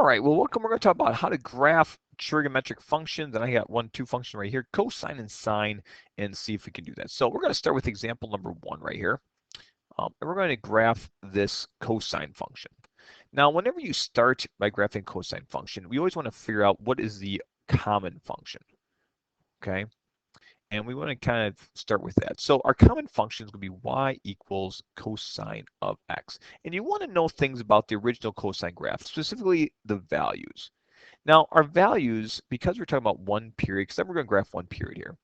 All right, well, welcome. We're going to talk about how to graph trigonometric functions. And I got two functions right here, cosine and sine, and see if we can do that. So we're going to start with example number 1 right here. And we're going to graph this cosine function. Now, whenever you start by graphing cosine function, we always want to figure out what is the common function, okay? And we want to kind of start with that. So our common function is going to be y equals cosine of x. And you want to know things about the original cosine graph, specifically the values. Now, our values, because we're talking about one period, because we're going to graph one period here,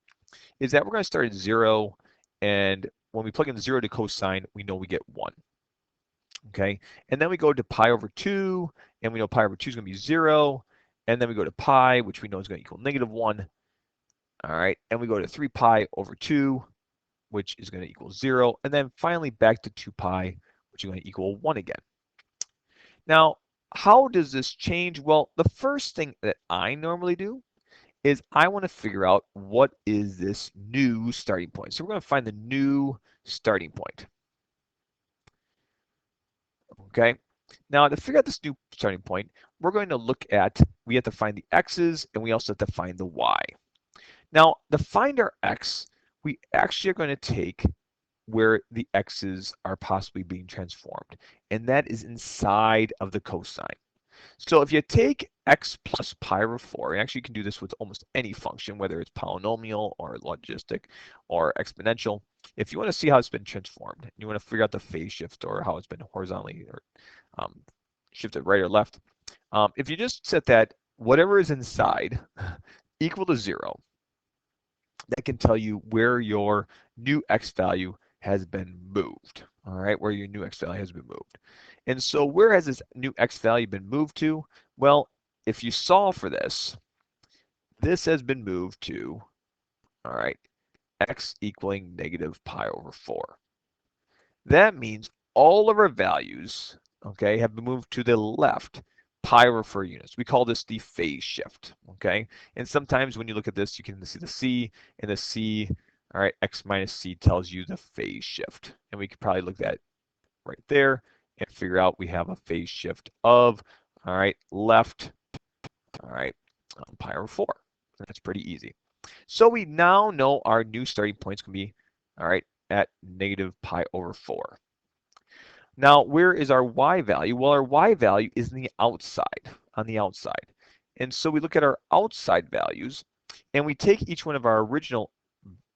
is that we're going to start at 0, and when we plug in 0 to cosine, we know we get 1. Okay, and then we go to pi over 2, and we know pi over 2 is going to be 0, and then we go to pi, which we know is going to equal -1. All right, and we go to 3 pi over 2, which is going to equal 0, and then finally back to 2 pi, which is going to equal 1 again. Now, how does this change? Well, the first thing that I normally do is I want to figure out what is this new starting point. So we're going to find the new starting point. Okay, now to figure out this new starting point, we're going to look at, we have to find the x's and we also have to find the y. Now, to find our x, we actually are going to take where the x's are possibly being transformed, and that is inside of the cosine. So if you take x plus pi over 4, and actually you can do this with almost any function, whether it's polynomial or logistic or exponential. If you want to see how it's been transformed, and you want to figure out the phase shift or how it's been horizontally or shifted right or left, if you just set that whatever is inside equal to 0, that can tell you where your new x value has been moved. All right, where your new x value has been moved. And so where has this new x value been moved to? Well, if you solve for this, this has been moved to, all right, x equaling -pi over 4. That means all of our values, okay, have been moved to the left pi over 4 units. We call this the phase shift, okay? And sometimes when you look at this, you can see the c, and the c, all right, x minus c tells you the phase shift. And we could probably look at right there and figure out we have a phase shift of, all right, left, all right, pi over 4. That's pretty easy. So we now know our new starting points can be, all right, at -pi over 4. Now, where is our y value? Well, our y value is in the outside, on the outside. And so we look at our outside values, and we take each one of our original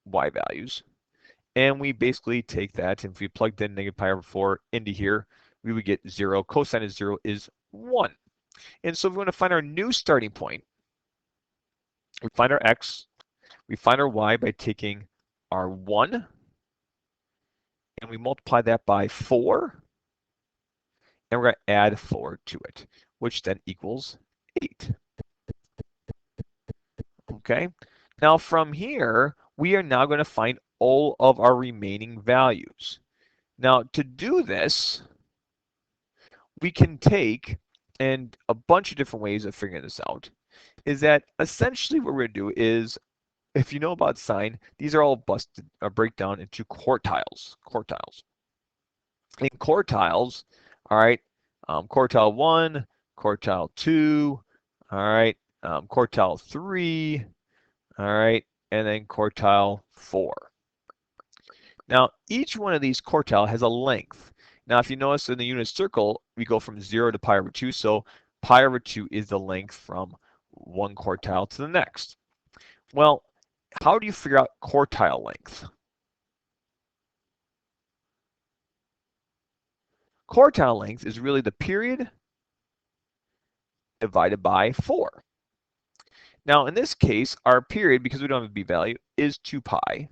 y values, and we basically take that, and if we plugged in -pi over 4 into here, we would get 0. Cosine of 0 is 1. And so if we want to find our new starting point, we find our x, we find our y by taking our 1, and we multiply that by 4, and we're going to add 4 to it, which then equals 8. Okay, now from here, we are now going to find all of our remaining values. Now, to do this, we can take, and a bunch of different ways of figuring this out, is that essentially what we're going to do is, if you know about sine, these are all busted or break down into quartiles. In quartiles, all right, quartile 1, quartile 2, all right, quartile 3, all right, and then quartile 4. Now, each one of these quartile has a length. Now, if you notice in the unit circle, we go from 0 to pi over 2, so pi over 2 is the length from one quartile to the next. Well, how do you figure out quartile length? Quartile length is really the period divided by 4. Now, in this case, our period, because we don't have a b value, is 2 pi.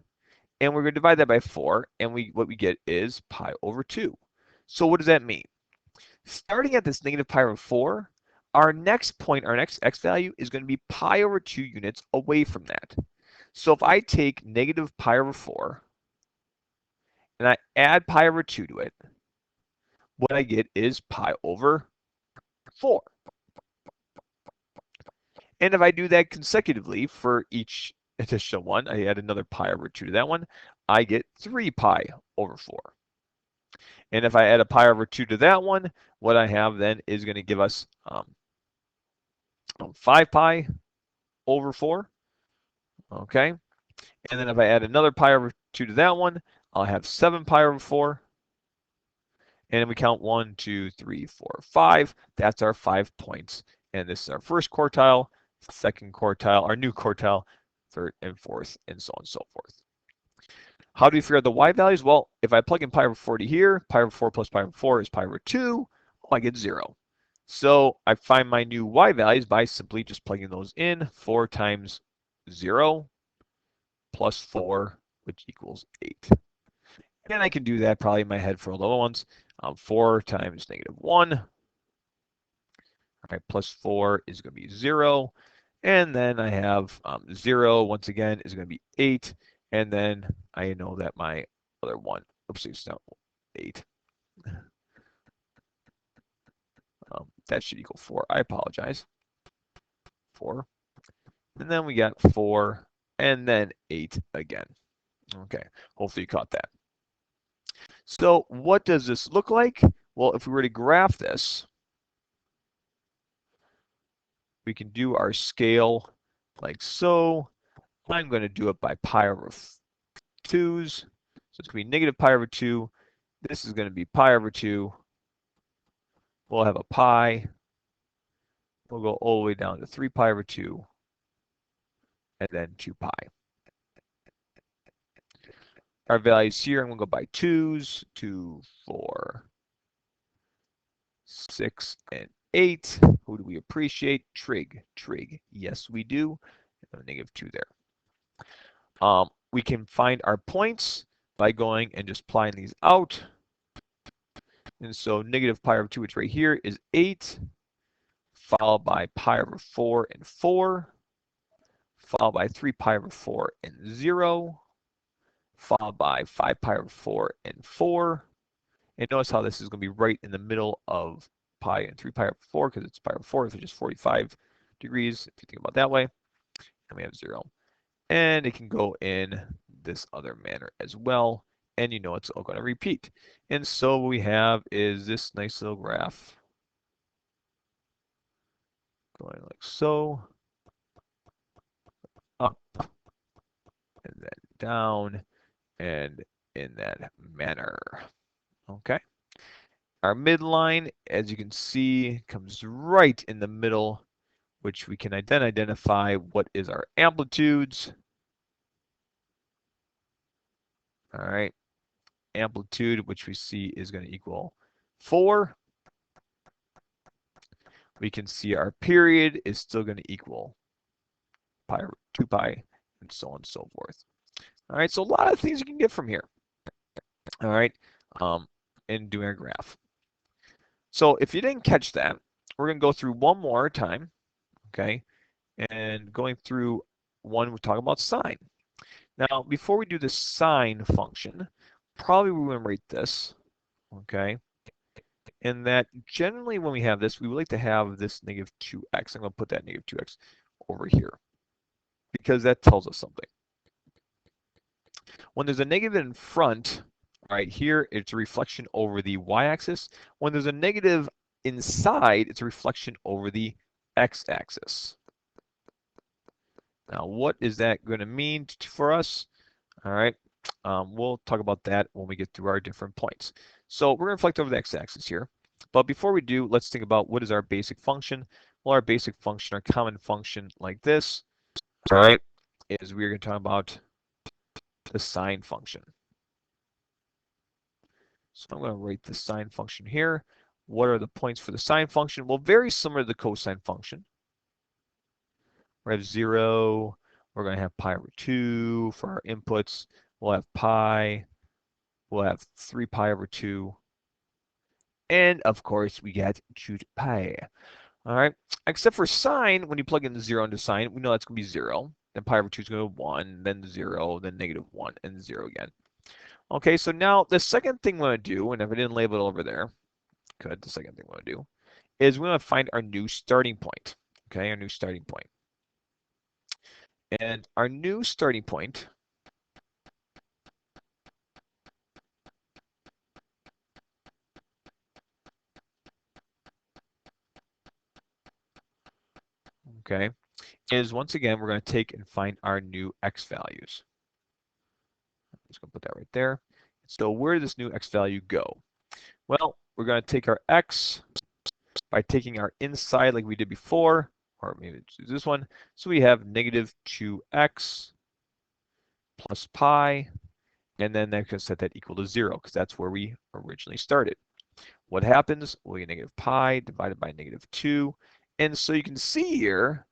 And we're going to divide that by 4, and what we get is pi over 2. So what does that mean? Starting at this -pi over 4, our next point, our next x value, is going to be pi over 2 units away from that. So if I take -pi over 4, and I add pi over 2 to it, what I get is pi over 4. And if I do that consecutively for each additional one, I add another pi over 2 to that one, I get 3 pi over 4. And if I add a pi over 2 to that one, what I have then is going to give us 5 pi over 4. Okay. And then if I add another pi over 2 to that one, I'll have 7 pi over 4. And we count 1, 2, 3, 4, 5. That's our 5 points. And this is our first quartile, second quartile, our new quartile, third and fourth, and so on and so forth. How do we figure out the y values? Well, if I plug in pi over 40 here, pi over 4 plus pi over 4 is pi over 2, oh, I get 0. So I find my new y values by simply just plugging those in. 4 times 0 plus 4, which equals 8. And I can do that probably in my head for little ones. 4 times negative 1, all right, plus 4 is going to be 0. And then I have 0, once again, is going to be 8. And then I know that my other one, oops, it's not 8. That should equal 4. I apologize. 4. And then we got 4, and then 8 again. Okay, hopefully you caught that. So what does this look like? Well, if we were to graph this, we can do our scale like so. I'm going to do it by pi over 2's. So it's going to be negative pi over 2. This is going to be pi over 2. We'll have a pi. We'll go all the way down to 3 pi over 2, and then 2 pi. Our values here, I'm going to go by 2's, 2, 4, 6, and 8. Who do we appreciate? Trig. Yes, we do. Negative 2 there. We can find our points by going and just applying these out. And so negative pi over 2, which right here is 8, followed by pi over 4 and 4, followed by 3 pi over 4 and 0, followed by 5 pi over 4 and 4. And notice how this is going to be right in the middle of pi and 3 pi over 4 because it's pi over 4, which is 45 degrees if you think about it that way. And we have 0. And it can go in this other manner as well. And you know it's all going to repeat. And so what we have is this nice little graph going like so, up, and then down, and in that manner. Okay. Our midline, as you can see, comes right in the middle, which we can then identify what is our amplitudes. All right. Amplitude, which we see is going to equal 4. We can see our period is still going to equal pi over 2 pi, and so on and so forth. All right, so a lot of things you can get from here. All right, in doing our graph. So if you didn't catch that, we're going to go through one more time, okay? And going through one, we're talking about sine. Now, before we do the sine function, probably we want to rate this, okay? And that generally when we have this, we would like to have this negative 2x. I'm going to put that negative 2x over here because that tells us something. When there's a negative in front, right here, it's a reflection over the y-axis. When there's a negative inside, it's a reflection over the x-axis. Now, what is that going to mean for us? All right, we'll talk about that when we get through our different points. So we're going to reflect over the x-axis here. But before we do, let's think about what is our basic function. Well, our basic function, our common function like this, all right, is we're going to talk about the sine function. So I'm going to write the sine function here. What are the points for the sine function? Well, very similar to the cosine function. We have 0. We're going to have pi over 2 for our inputs. We'll have pi. We'll have 3 pi over 2. And of course, we get 2 pi. All right. Except for sine, when you plug in the 0 into sine, we know that's going to be 0. Then pi over 2 is going to be 1, then 0, then negative 1, and 0 again. Okay, so now the second thing we want to do, and if I didn't label it over there, good, the second thing we want to do is we want to find our new starting point. Okay, our new starting point. And our new starting point okay, is once again, we're going to take and find our new x values. I'm just going to put that right there. So where did this new x value go? Well, we're going to take our x by taking our inside like we did before, or maybe choose this one. So we have negative 2x plus pi, and then that's going to set that equal to 0 because that's where we originally started. What happens? Well, we get negative pi divided by negative 2. And so you can see here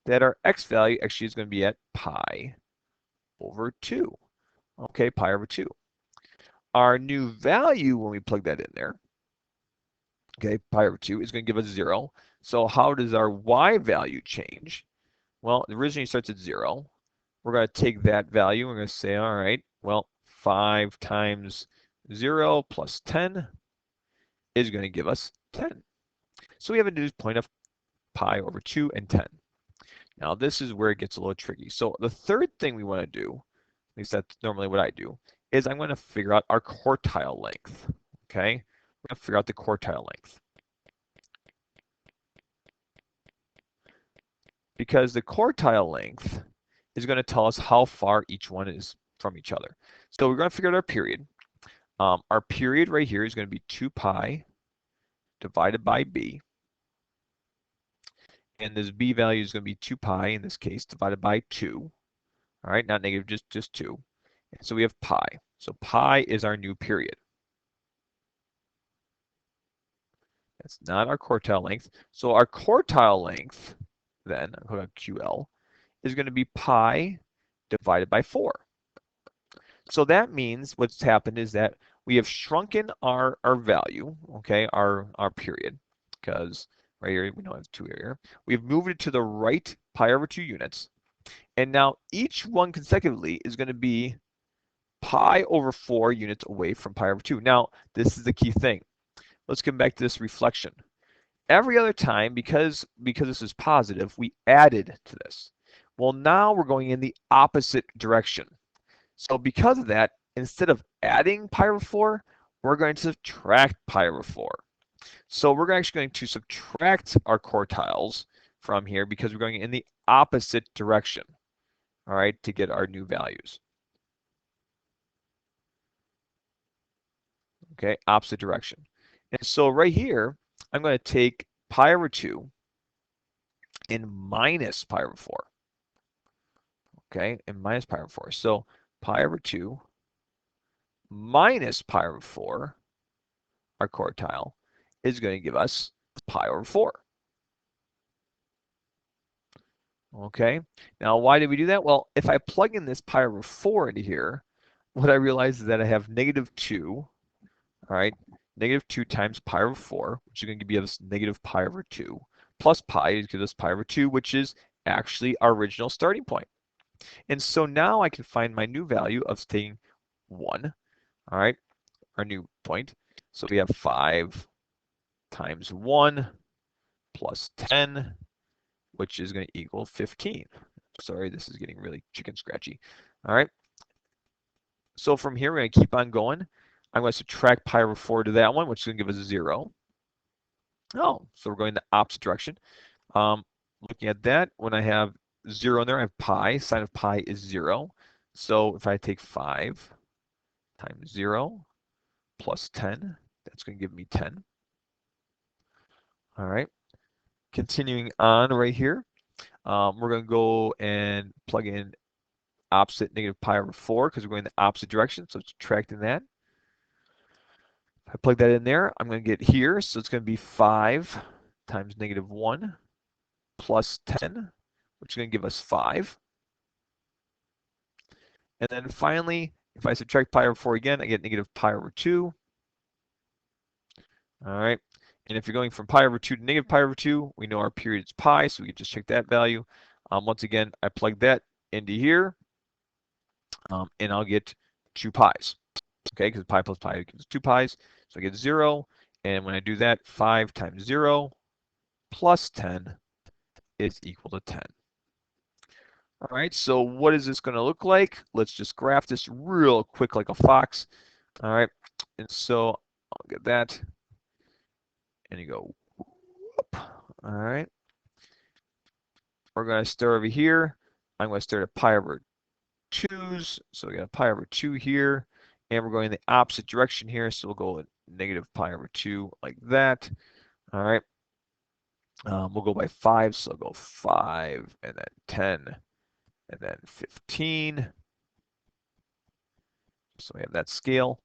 that our x value actually is going to be at pi over 2. Okay, pi over 2. Our new value when we plug that in there, okay, pi over 2 is going to give us 0. So how does our y value change? Well, it originally starts at 0. We're going to take that value. We're going to say, all right, well, 5 times 0 plus 10 is going to give us 10. So we have a new point of pi over 2 and 10. Now this is where it gets a little tricky. So the third thing we want to do, at least that's normally what I do, is I'm going to figure out our quartile length. Okay, we're going to figure out the quartile length. Because the quartile length is going to tell us how far each one is from each other. So we're going to figure out our period. Our period right here is going to be 2 pi divided by b. And this b value is going to be 2 pi in this case divided by 2. All right, not negative, just 2. And so we have pi. So pi is our new period. That's not our quartile length. So our quartile length, then, QL, is going to be pi divided by 4. So that means what's happened is that we have shrunken our value, okay, our period, because right here we don't have 2 here. We've moved it to the right pi over 2 units. And now each one consecutively is going to be pi over 4 units away from pi over 2. Now, this is the key thing. Let's come back to this reflection. Every other time, because this is positive, we added to this. Well, now we're going in the opposite direction. So because of that, instead of adding pi over 4, we're going to subtract pi over 4. So we're actually going to subtract our quartiles from here because we're going in the opposite direction, all right, to get our new values. Okay, opposite direction. And so right here, I'm going to take pi over 2 and minus pi over 4. Okay, and minus pi over 4. So pi over 2 minus pi over 4, our quartile, is going to give us pi over 4. Okay, now why did we do that? Well, if I plug in this pi over 4 into here, what I realize is that I have negative 2, all right, negative 2 times pi over 4, which is going to give us negative pi over 2, plus pi is gives us pi over 2, which is actually our original starting point. And so now I can find my new value of staying 1, all right, our new point. So we have 5 times 1 plus 10, which is going to equal 15. Sorry, this is getting really chicken scratchy. All right. So from here, we're going to keep on going. I'm going to subtract pi over 4 to that one, which is going to give us 0. Oh, so we're going the opposite direction. Looking at that, when I have 0 in there, I have pi. Sine of pi is 0. So if I take 5 times 0 plus 10, that's going to give me 10. All right. Continuing on right here, we're going to go and plug in opposite negative pi over 4 because we're going the opposite direction. So subtracting that. If I plug that in there, I'm going to get here. So it's going to be 5 times negative 1 plus 10, which is going to give us 5. And then finally, if I subtract pi over 4 again, I get negative pi over 2. All right. And if you're going from pi over 2 to negative pi over 2, we know our period is pi, so we can just check that value. Once again, I plug that into here, and I'll get 2 pi's. Okay, because pi plus pi gives us 2 pi's. So I get 0. And when I do that, 5 times 0 plus 10 is equal to 10. All right, so what is this going to look like? Let's just graph this real quick like a fox. All right, and so I'll get that. And you go, whoop. All right. we're going to start over here. I'm going to start at pi over 2's. So we got pi over 2 here. And we're going in the opposite direction here. So we'll go with negative pi over 2 like that. All right. We'll go by 5. So I'll go 5 and then 10 and then 15. So we have that scale.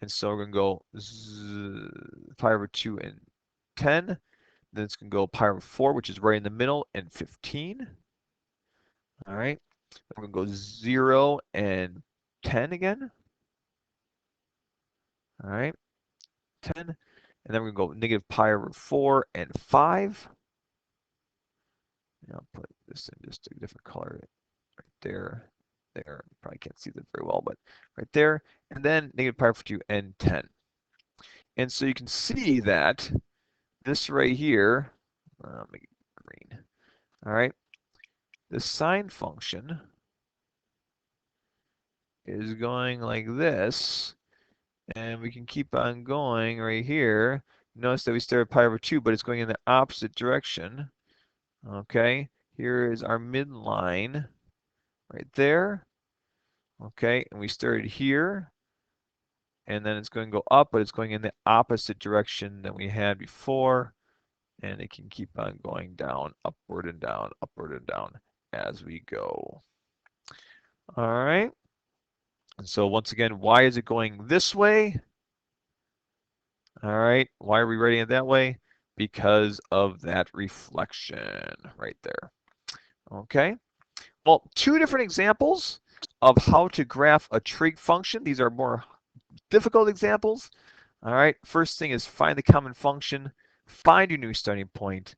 And so we're going to go pi over 2 and 10. Then it's going to go pi over 4, which is right in the middle, and 15. All right. We're going to go 0 and 10 again. All right. 10. And then we're going to go negative pi over 4 and 5. And I'll put this in just a different color right there. There. You probably can't see that very well, but right there. And then negative pi over 2 and 10. And so you can see that this right here, make it green. All right. The sine function is going like this, and we can keep on going right here. Notice that we started pi over 2, but it's going in the opposite direction. Okay, here is our midline right there. Okay, and we started here, and then it's going to go up, but it's going in the opposite direction than we had before, and it can keep on going down, upward and down as we go. All right. And so once again, why is it going this way? All right, why are we writing it that way? Because of that reflection right there. Okay, well, two different examples of how to graph a trig function. These are more difficult examples. All right, first thing is find the common function, find your new starting point.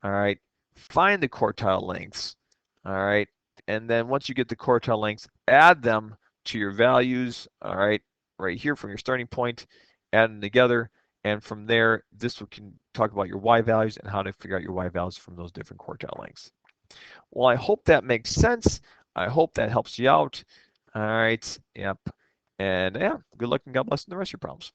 All right, find the quartile lengths. All right, and then once you get the quartile lengths, add them to your values. All right, right here from your starting point, add them together. And from there, this can talk about your y values and how to figure out your y values from those different quartile lengths. Well, I hope that makes sense. I hope that helps you out. All right, yep. And yeah, good luck and God bless in the rest of your problems.